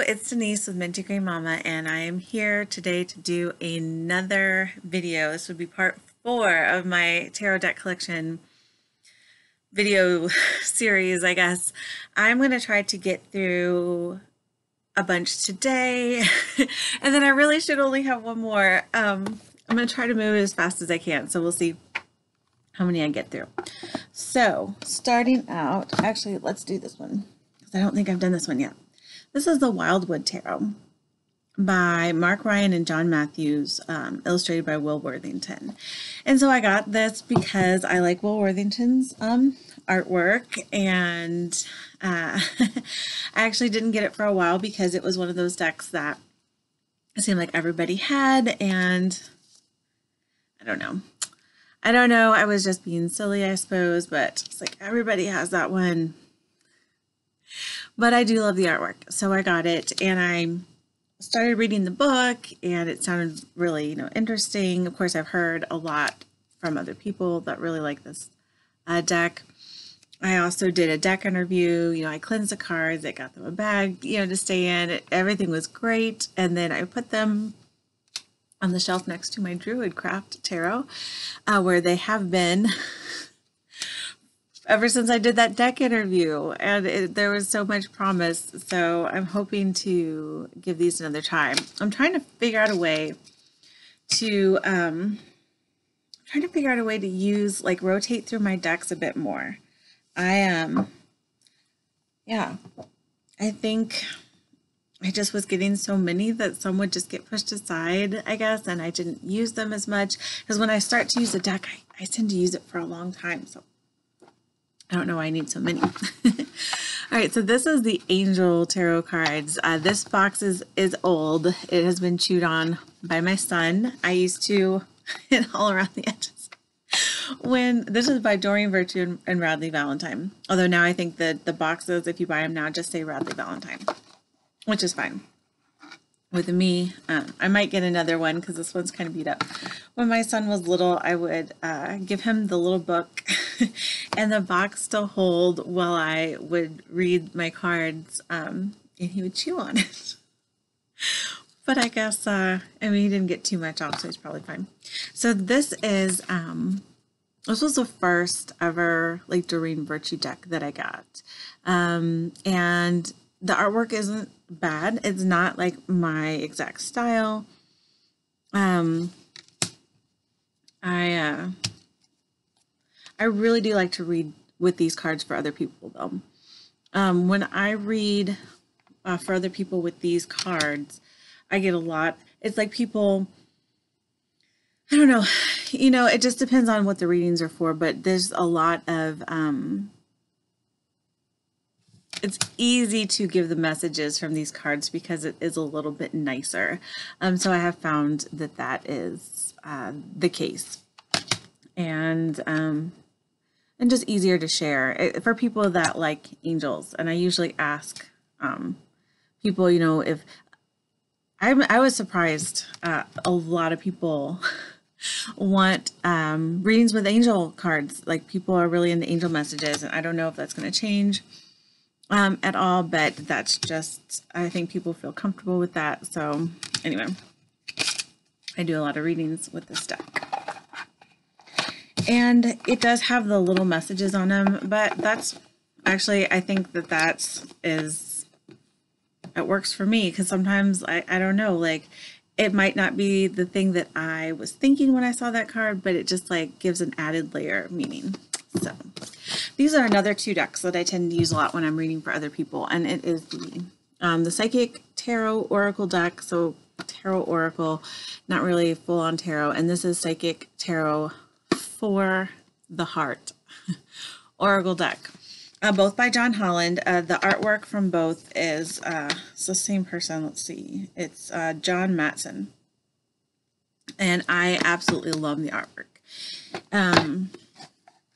it's Denise with Minty Green Mama, and I am here today to do another video. This would be part 4 of my tarot deck collection video series, I guess. I'm going to try to get through a bunch today, and then I really should only have one more. I'm going to try to move it as fast as I can, so we'll see how many I get through. So, starting out, actually, let's do this one, because I don't think I've done this one yet. This is the Wildwood Tarot by Mark Ryan and John Matthews, illustrated by Will Worthington. And so I got this because I like Will Worthington's artwork, and I actually didn't get it for a while because it was one of those decks that it seemed like everybody had, and I don't know. I was just being silly, I suppose, but it's like everybody has that one. But I do love the artwork, so I got it, and I started reading the book, and it sounded really, interesting. Of course, I've heard a lot from other people that really like this deck. I also did a deck interview. I cleansed the cards. I got them a bag, to stay in. Everything was great, and then I put them on the shelf next to my Druidcraft Tarot, where they have been ever since I did that deck interview, and there was so much promise, so I'm hoping to give these another try. I'm trying to figure out a way to use, rotate through my decks a bit more. I think I just was getting so many that some would just get pushed aside, I guess, and I didn't use them as much, because when I start to use a deck, I tend to use it for a long time, so I don't know why I need so many. All right, so this is the Angel Tarot cards. This box is old. It has been chewed on by my son. I used to hit all around the edges. This is by Doreen Virtue and Radley Valentine. Although now I think that the boxes, if you buy them now, just say Radley Valentine, which is fine. With me, I might get another one because this one's kind of beat up. When my son was little, I would give him the little book and the box to hold while I would read my cards, and he would chew on it. But I guess, he didn't get too much off, so he's probably fine. So this is, this was the first ever, Doreen Virtue deck that I got. And the artwork isn't bad. It's not my exact style. I really do like to read with these cards for other people, though. When I read for other people with these cards, I get a lot. It's like people, I don't know, it just depends on what the readings are for, but there's a lot of, it's easy to give the messages from these cards because it is a little bit nicer. So I have found that that is the case. And just easier to share for people that like angels. And I usually ask people, if I was surprised, a lot of people want readings with angel cards. People are really into angel messages, and I don't know if that's going to change at all, but that's just, I think people feel comfortable with that. So anyway, I do a lot of readings with this deck. And it does have the little messages on them, but that's actually, I think that it works for me, because sometimes I don't know, it might not be the thing that I was thinking when I saw that card, but it just gives an added layer of meaning. So these are another 2 decks that I tend to use a lot when I'm reading for other people, and it is the Psychic Tarot Oracle deck. So Tarot Oracle, not really full-on tarot, and this is Psychic Tarot for the Heart Oracle deck, both by John Holland. The artwork from both is it's the same person. Let's see, it's John Matson, and I absolutely love the artwork.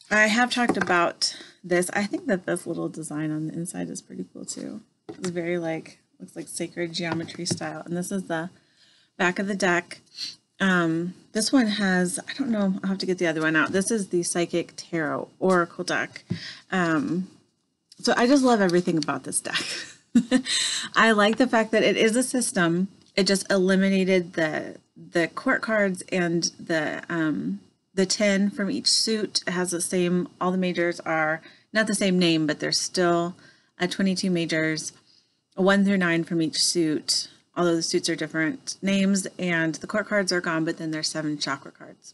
I have talked about this. I think that this little design on the inside is pretty cool too. It's very looks like sacred geometry style, and this is the back of the deck. This one has, I don't know, I'll have to get the other one out. This is the Psychic Tarot Oracle deck. So I just love everything about this deck. I like the fact that it is a system. It just eliminated the court cards and the 10 from each suit. It has the same, all the majors are not the same name, but they're still 22 majors, 1 through 9 from each suit, although the suits are different names, and the court cards are gone, but then there's 7 chakra cards.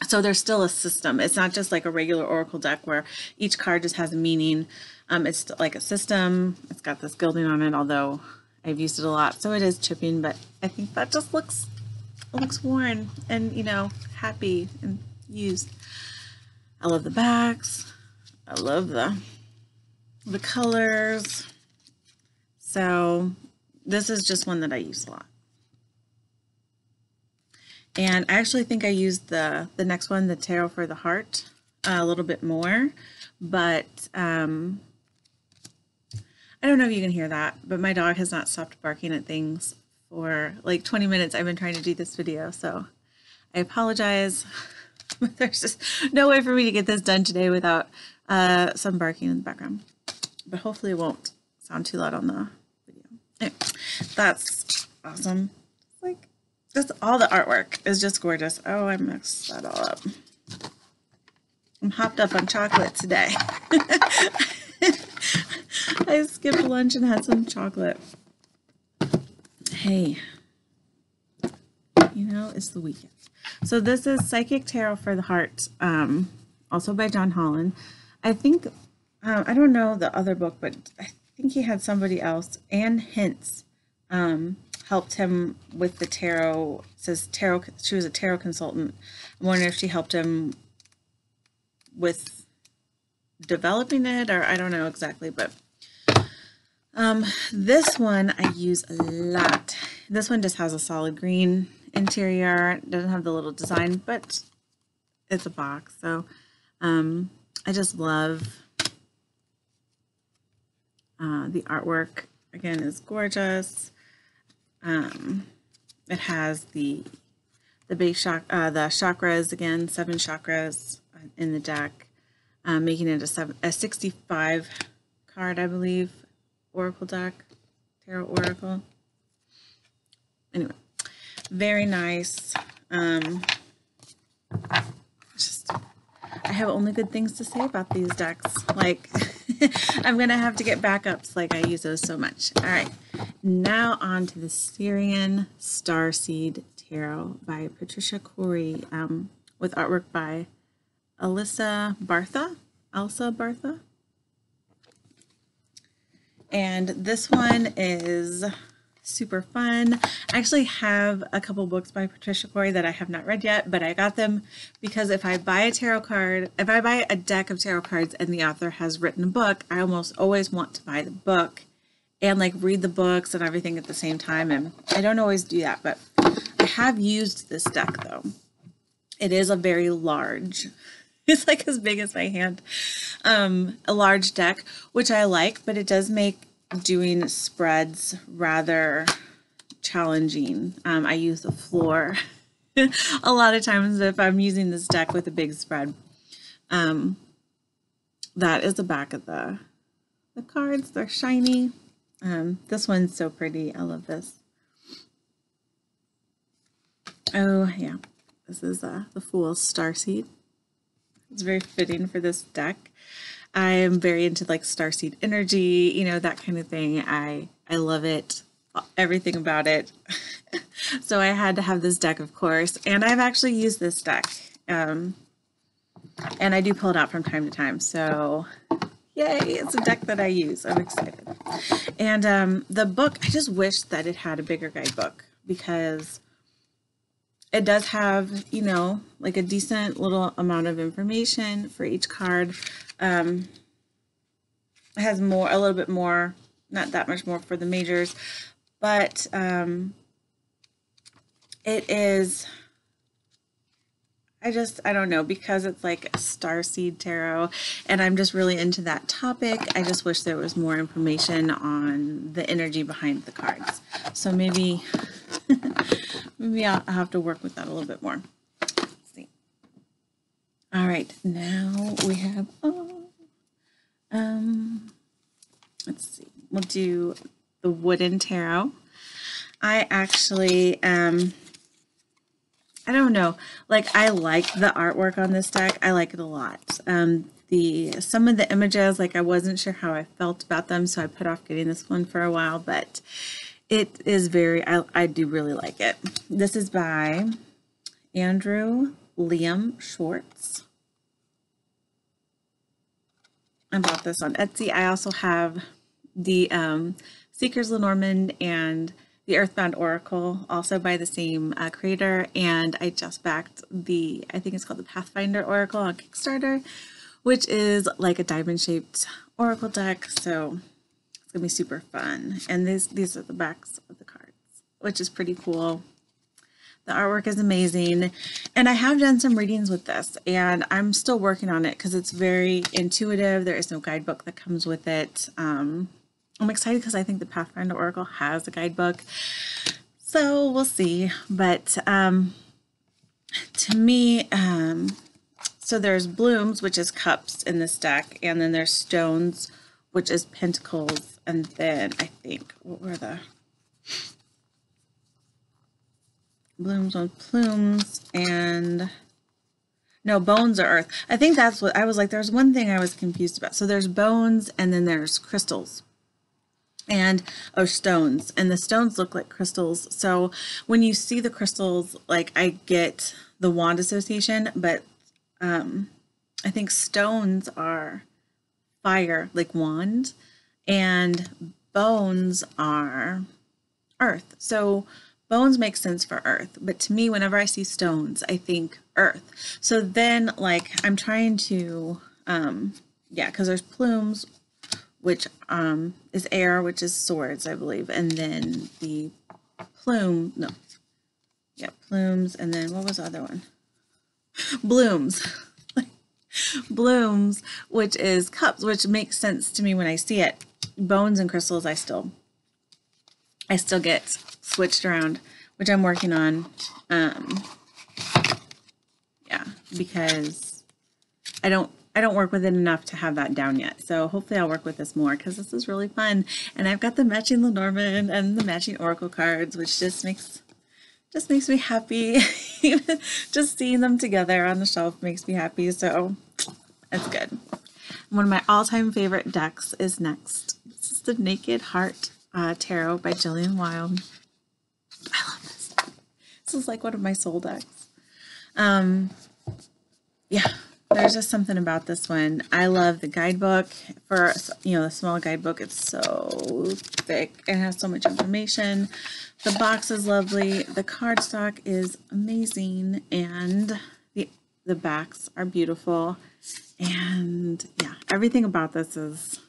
So there's still a system. It's not just like a regular oracle deck where each card just has a meaning. It's like a system. It's got this gilding on it, although I've used it a lot, so it is chipping, but I think that just looks worn and, you know, happy and used. I love the backs. I love the colors. So this is just one that I use a lot. And I actually think I used the next one, the Tarot for the Heart, a little bit more, but I don't know if you can hear that, but my dog has not stopped barking at things for like 20 minutes. I've been trying to do this video, so I apologize. But there's just no way for me to get this done today without some barking in the background. But hopefully it won't sound too loud on the video. Anyway, that's awesome. Like, just all the artwork is just gorgeous. Oh, I mixed that all up. I'm hopped up on chocolate today. I skipped lunch and had some chocolate. Hey, you know, it's the weekend. So this is Psychic Tarot for the Heart, also by John Holland. I think, I don't know the other book, but I think he had somebody else, Anne Hintz, helped him with the tarot. It says tarot, she was a tarot consultant. I wonder if she helped him with developing it, or I don't know exactly, but this one I use a lot. This one just has a solid green interior. It doesn't have the little design, but it's a box. So I just love the artwork. Again, is gorgeous. It has the base the chakras, again, 7 chakras in the deck, making it a 65 card, I believe, oracle deck, tarot oracle. Anyway, very nice. Just, I have only good things to say about these decks. Like, I'm gonna have to get backups. Like, I use those so much. All right, now on to the Syrian Starseed Tarot by Patricia Corey, with artwork by Elsa Bartha. And this one is super fun. I actually have a couple books by Patricia Corey that I have not read yet, but I got them because if I buy a tarot card, if I buy a deck of tarot cards and the author has written a book, I almost always want to buy the book and like read the books and everything at the same time. And I don't always do that, but I have used this deck though. It is a very large, it's like as big as my hand, a large deck, which I like, but it does make doing spreads rather challenging. I use the floor a lot of times if I'm using this deck with a big spread. That is the back of the cards. They're shiny. This one's so pretty. I love this. Oh yeah, this is the Fool's Starseed. It's very fitting for this deck. I am very into like starseed energy, you know, that kind of thing. I love it, everything about it. So I had to have this deck, of course, and I've actually used this deck. And I do pull it out from time to time. So yay, it's a deck that I use. I'm excited. And the book, I just wish that it had a bigger guidebook because it does have, you know, like a decent little amount of information for each card. It has more, a little bit more, not that much more for the majors, but it is, I don't know, because it's like a starseed tarot and I'm just really into that topic. I just wish there was more information on the energy behind the cards. So maybe, maybe I'll have to work with that a little bit more. Let's see. All right, now we have, let's see. we'll do the wooden tarot. I actually, I don't know, like I like the artwork on this deck. I like it a lot. Some of the images, like I wasn't sure how I felt about them, so I put off getting this one for a while, but it is very, I do really like it. This is by Andrew Liam Schwartz. I bought this on Etsy. I also have the Seeker's Lenormand and the Earthbound Oracle, also by the same creator, and I just backed the, I think it's called the Pathfinder Oracle on Kickstarter, which is like a diamond-shaped oracle deck, so it's gonna be super fun. And these are the backs of the cards, which is pretty cool. The artwork is amazing, and I have done some readings with this, and I'm still working on it because it's very intuitive. There is no guidebook that comes with it. I'm excited because I think the Pathfinder Oracle has a guidebook, so we'll see. But to me, so there's blooms, which is cups in this deck, and then there's stones, which is pentacles, and then I think, what were the blooms on plumes, and no, bones are earth. I think that's what I was like, there's one thing I was confused about. So there's bones, and then there's crystals, and stones, and the stones look like crystals. So when you see the crystals, like I get the wand association, but I think stones are fire, like wand, and bones are earth. So bones make sense for earth, but to me, whenever I see stones, I think earth. So then, like, I'm trying to, yeah, because there's plumes, which is air, which is swords, I believe, and then the plume, no, yeah, plumes, and then what was the other one? Blooms. Blooms, which is cups, which makes sense to me when I see it. Bones and crystals, I still get switched around, which I'm working on. Yeah, because I don't work with it enough to have that down yet. So hopefully I'll work with this more because this is really fun. And I've got the matching Lenormand and the matching Oracle cards, which just makes me happy. Just seeing them together on the shelf makes me happy, so that's good. One of my all-time favorite decks is next. This is the Naked Heart Tarot by Jillian Wild. I love this. This is like one of my soul decks. Yeah, there's just something about this one. I love the guidebook. For, the small guidebook, it's so thick and has so much information. The box is lovely. The cardstock is amazing, and the backs are beautiful. And yeah, everything about this is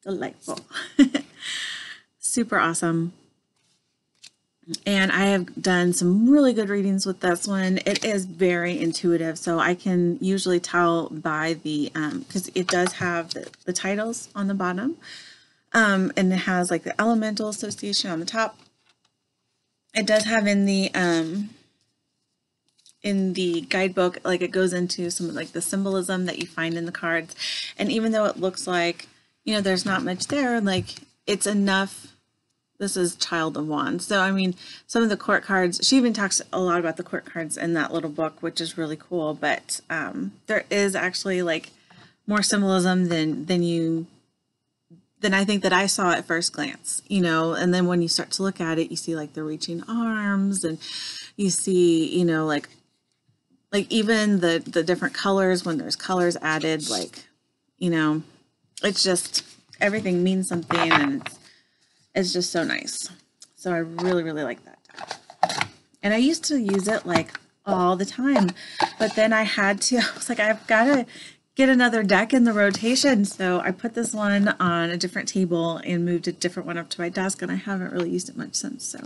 delightful. Super awesome. And I have done some really good readings with this one. It is very intuitive, so I can usually tell by the, because it does have the titles on the bottom, and it has like the elemental association on the top. It does have in the guidebook, like it goes into some of like the symbolism that you find in the cards. And even though it looks like, there's not much there, like it's enough. This is Child of Wands. So, I mean, some of the court cards, she even talks a lot about the court cards in that little book, which is really cool. But there is actually like more symbolism than I think that I saw at first glance, and then when you start to look at it, you see like the reaching arms, and you see, like even the different colors when there's colors added, like, it's just, everything means something, and it's just so nice. So I really, really like that deck. And I used to use it like all the time, but then I was like, I've got to get another deck in the rotation. So I put this one on a different table and moved a different one up to my desk, and I haven't really used it much since. So,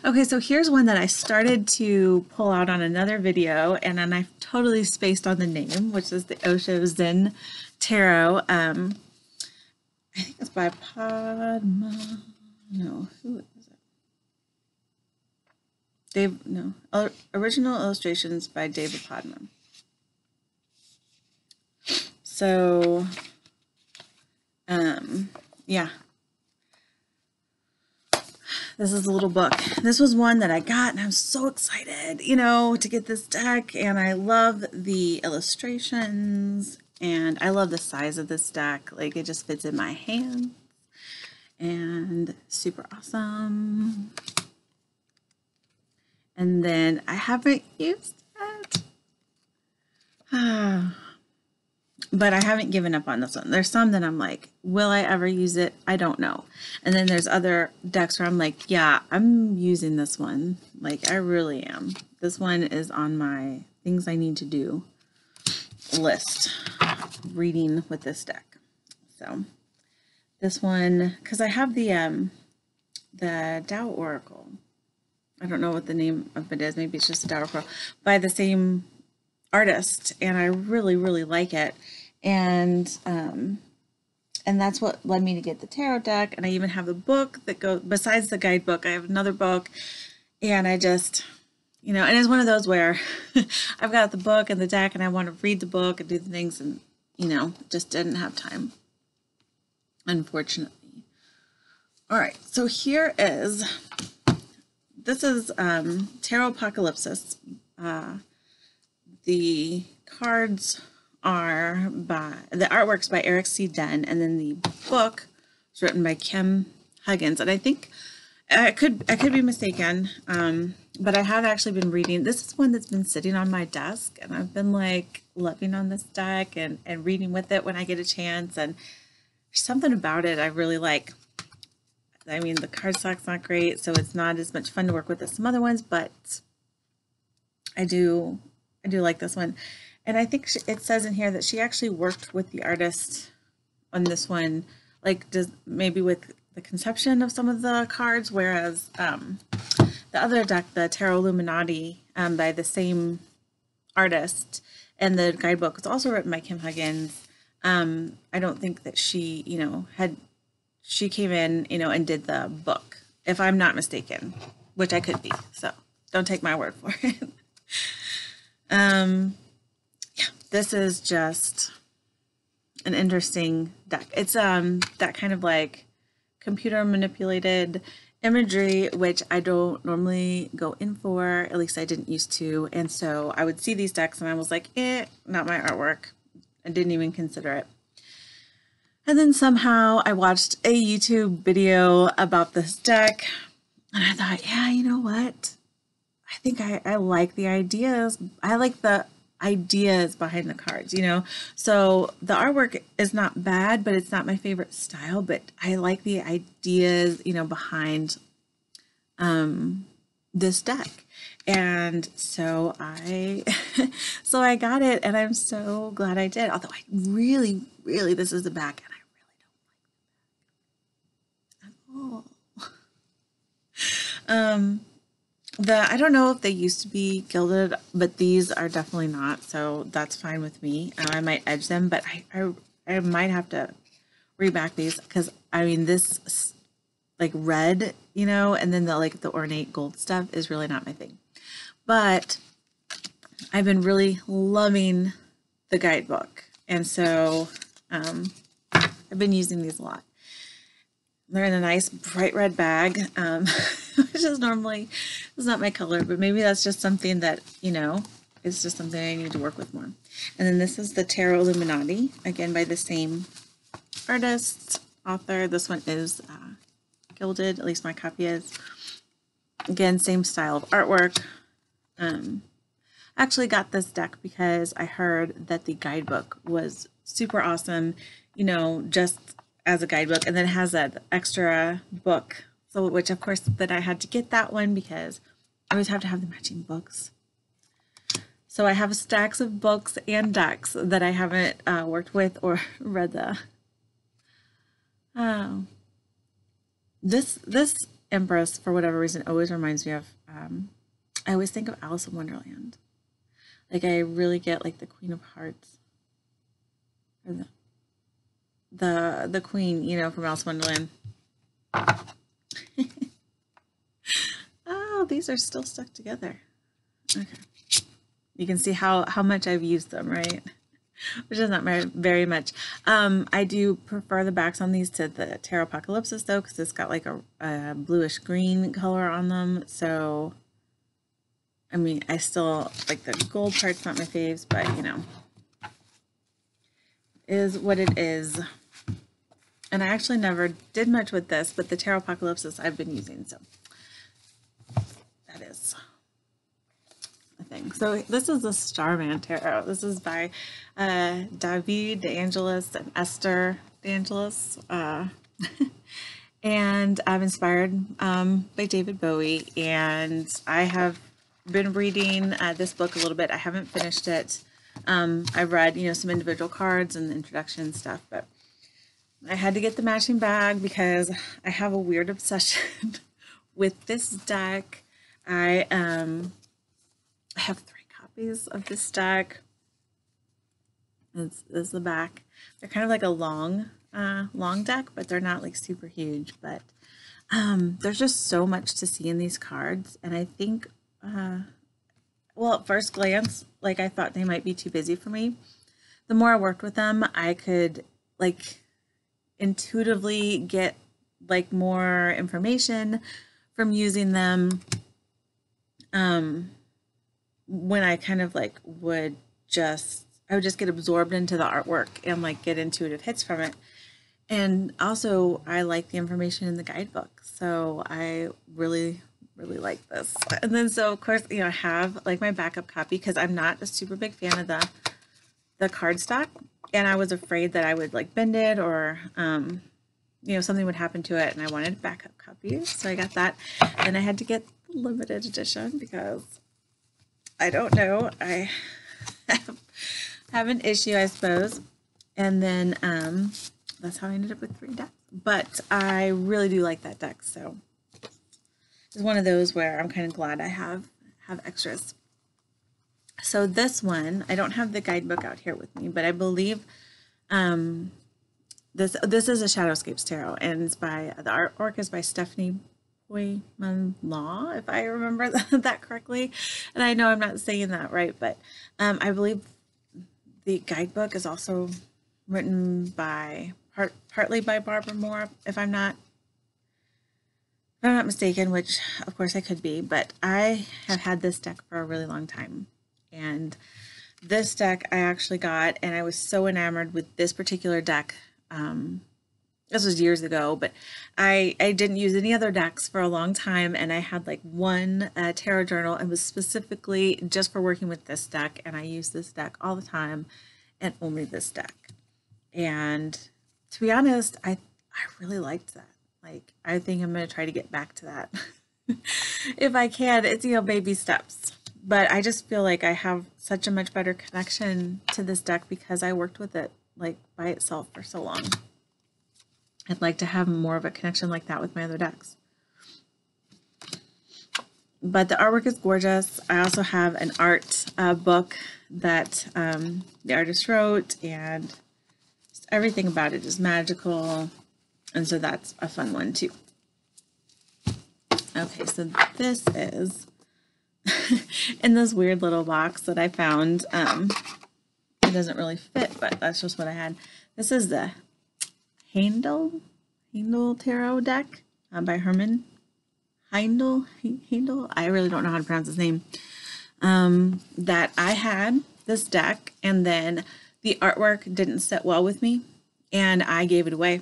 okay, so here's one that I started to pull out on another video, and then I totally spaced on the name, which is the Osho Zen Tarot. I think it's by Padma. No, who is it? Original illustrations by David Padma. So, yeah, This is a little book. This was one that I got and I'm so excited, you know, to get this deck, and I love the illustrations and I love the size of this deck. Like, it just fits in my hand and super awesome. And then I haven't used it. But I haven't given up on this one. There's some that I'm like, will I ever use it? I don't know. And then there's other decks where I'm like, yeah, I'm using this one. Like, I really am. This one is on my things I need to do list, reading with this deck. So this one, because I have the Tao Oracle. I don't know what the name of it is. Maybe it's just a Tao Oracle by the same artist, and I really, really like it. And that's what led me to get the tarot deck. And I even have the book that goes, besides the guidebook, I have another book, and I just, you know, and it's one of those where I've got the book and the deck and I want to read the book and do the things, and, you know, just didn't have time, unfortunately. All right, so here is, this is Tarot Apocalypsis. The cards are by, the artwork's by Eric C. Den, and then the book was written by Kim Huggins. And I think I could be mistaken, but I have actually been reading. This is one that's been sitting on my desk, and I've been like loving on this deck and reading with it when I get a chance. And there's something about it I really like. I mean, the cardstock's not great, so it's not as much fun to work with as some other ones, but I do like this one. And I think it says in here that she actually worked with the artist on this one, like maybe with the conception of some of the cards, whereas the other deck, the Tarot Illuminati, by the same artist, and the guidebook was also written by Kim Huggins. I don't think that she, you know, she came in, you know, and did the book, if I'm not mistaken, which I could be, so don't take my word for it. Yeah, this is just an interesting deck. It's that kind of like computer manipulated imagery, which I don't normally go in for, at least I didn't used to. And so I would see these decks and I was like, not my artwork. I didn't even consider it. And then somehow I watched a YouTube video about this deck, and I thought, yeah, you know what? I think I like the ideas. I like the ideas behind the cards, you know? So the artwork is not bad, but it's not my favorite style, but I like the ideas, you know, behind this deck. And so I got it, and I'm so glad I did. Although I really, really, this is the back, and I really don't like the back at all. I don't know if they used to be gilded, but these are definitely not, so that's fine with me. I might edge them, but I might have to reback these, because I mean, this like red, you know, and then the ornate gold stuff is really not my thing. But I've been really loving the guidebook, and so I've been using these a lot. They're in a nice bright red bag, which is normally, it's not my color, but maybe that's just something that, you know, it's just something I need to work with more. And then this is the Tarot Illuminati, again by the same artist, author. This one is gilded, at least my copy is. Again, same style of artwork. I actually got this deck because I heard that the guidebook was super awesome, you know, just as a guidebook, and then it has that extra book, so which of course that I had to get that one because I always have to have the matching books. So I have stacks of books and decks that I haven't worked with or read the this Empress, for whatever reason, always reminds me of I always think of Alice in Wonderland. Like, I really get like the Queen of Hearts, or the queen, you know, from Alice in Wonderland. Oh, these are still stuck together. Okay. You can see how much I've used them, right? which is not very much. I do prefer the backs on these to the Tarot Apocalypsis though, because it's got like a bluish green color on them. So, I mean, I still like the gold part's not my faves, but you know, is what it is. And I actually never did much with this, but the Tarot Apocalypsis I've been using, so that is a thing. So this is the Starman Tarot. This is by David DeAngelis and Esther DeAngelis. And I'm inspired by David Bowie, and I have been reading this book a little bit. I haven't finished it. I've read, you know, some individual cards and introduction stuff, but I had to get the matching bag because I have a weird obsession with this deck. I have 3 copies of this deck. This is the back. They're kind of like a long deck, but they're not like super huge. But there's just so much to see in these cards, and I think, well, at first glance, like I thought they might be too busy for me. The more I worked with them, I could like intuitively get like more information from using them. When I kind of like I would just get absorbed into the artwork and like get intuitive hits from it. And also I like the information in the guidebook. So I really like this. And then, so of course, you know, I have like my backup copy because I'm not a super big fan of the cardstock. And I was afraid that I would like bend it or, you know, something would happen to it, and I wanted a backup copy. So I got that. And I had to get the limited edition because I don't know. I have an issue, I suppose. And then that's how I ended up with 3 decks. But I really do like that deck. So it's one of those where I'm kind of glad I have extras. So this one, I don't have the guidebook out here with me, but I believe this is a Shadowscapes Tarot, and it's by, the artwork is by Stephanie Poyman Law, if I remember that correctly. And I know I'm not saying that right, but I believe the guidebook is also written by, partly by Barbara Moore, if I'm not mistaken, which of course I could be, but I have had this deck for a really long time. And this deck I actually got, and I was so enamored with this particular deck. This was years ago, but I didn't use any other decks for a long time, and I had like one tarot journal, and was specifically just for working with this deck, and I used this deck all the time, and only this deck. And to be honest, I really liked that. Like, I think I'm going to try to get back to that. If I can. It's, you know, baby steps. But I just feel like I have such a much better connection to this deck because I worked with it like by itself for so long. I'd like to have more of a connection like that with my other decks. But the artwork is gorgeous. I also have an art book that the artist wrote, and just everything about it is magical. And so that's a fun one too. Okay, so this is in this weird little box that I found. It doesn't really fit, but that's just what I had. This is the Heindel Tarot deck by Herman Heindel. I really don't know how to pronounce his name. That I had this deck, and then the artwork didn't sit well with me, and I gave it away.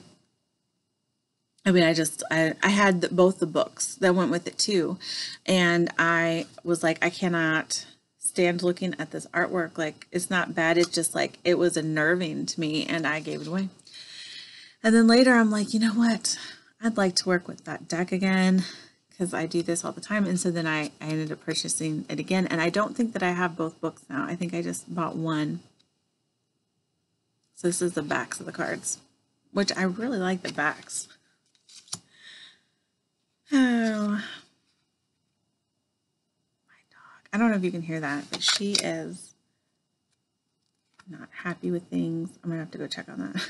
I mean, I had both the books that went with it too, and I was like, I cannot stand looking at this artwork. Like, it's not bad, it's just like, it was unnerving to me, and I gave it away. And then later I'm like, you know what, I'd like to work with that deck again, because I do this all the time. And so then I ended up purchasing it again, and I don't think that I have both books now. I think I just bought one. So this is the backs of the cards, which I really like the backs. Oh, my dog. I don't know if you can hear that, but she is not happy with things. I'm gonna have to go check on that.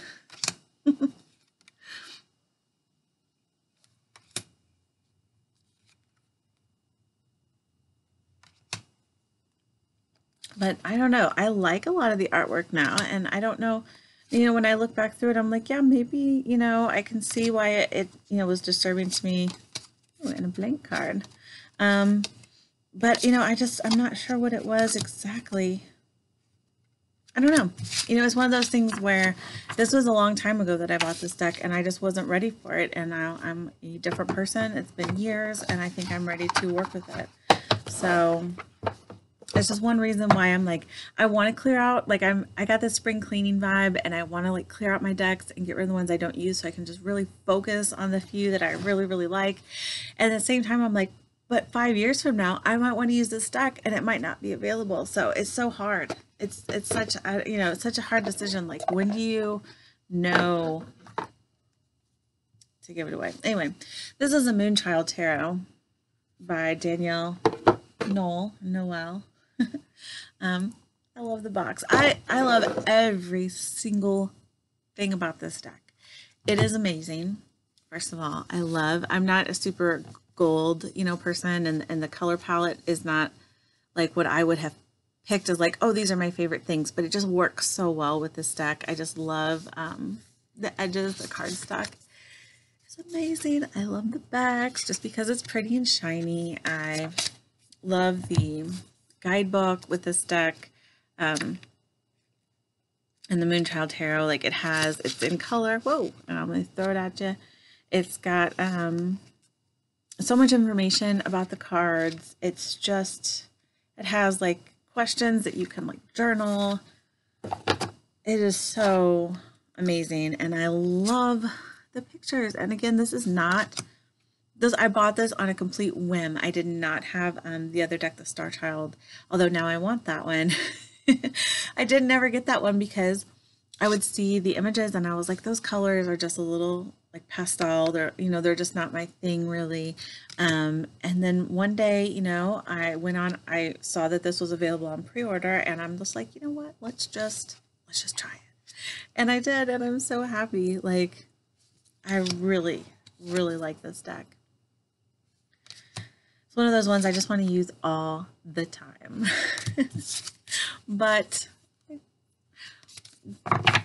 But I don't know. I like a lot of the artwork now, and I don't know, when I look back through it, I'm like, yeah, maybe, I can see why it was disturbing to me. Ooh, and a blank card. But, I'm not sure what it was exactly. I don't know. It's one of those things where this was a long time ago that I bought this deck, and I just wasn't ready for it. And now I'm a different person. It's been years, and I think I'm ready to work with it. So it's just one reason why I'm like, I want to clear out, like I got this spring cleaning vibe, and I want to like clear out my decks and get rid of the ones I don't use so I can just really focus on the few that I really, really like. And at the same time, I'm like, but 5 years from now, I might want to use this deck and it might not be available. So it's so hard. It's such a, it's such a hard decision. Like, when do you know to give it away? Anyway, this is a Moonchild Tarot by Danielle Noel. I love the box. I love every single thing about this deck. It is amazing. First of all, I'm not a super gold, person, and the color palette is not like what I would have picked as like, oh, these are my favorite things, but it just works so well with this deck. I just love the edges, the cardstock. It's amazing. I love the backs just because it's pretty and shiny. I love the guidebook with this deck, and the Moonchild Tarot. Like, it's in color. Whoa, and I'm gonna throw it at you. It's got so much information about the cards. It has like questions that you can like journal. It is so amazing, and I love the pictures. And again, I bought this on a complete whim. I did not have the other deck, the Star Child, although now I want that one. I did never get that one because I would see the images and I was like, those colors are just a little like pastel. They're just not my thing really. And then one day, I saw that this was available on pre-order, and I'm just like, you know what? Let's just try it. And I did, and I'm so happy. Like, I really, really like this deck. It's one of those ones I just want to use all the time. But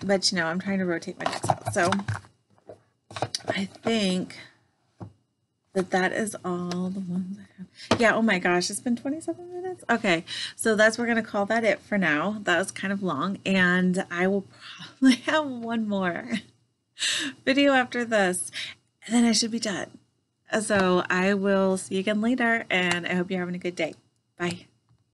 I'm trying to rotate my decks out. So I think that is all the ones I have. Yeah, oh my gosh, it's been 27 minutes. Okay, so we're going to call that it for now. That was kind of long, and I will probably have one more video after this, and then I should be done. So I will see you again later, and I hope you're having a good day. Bye.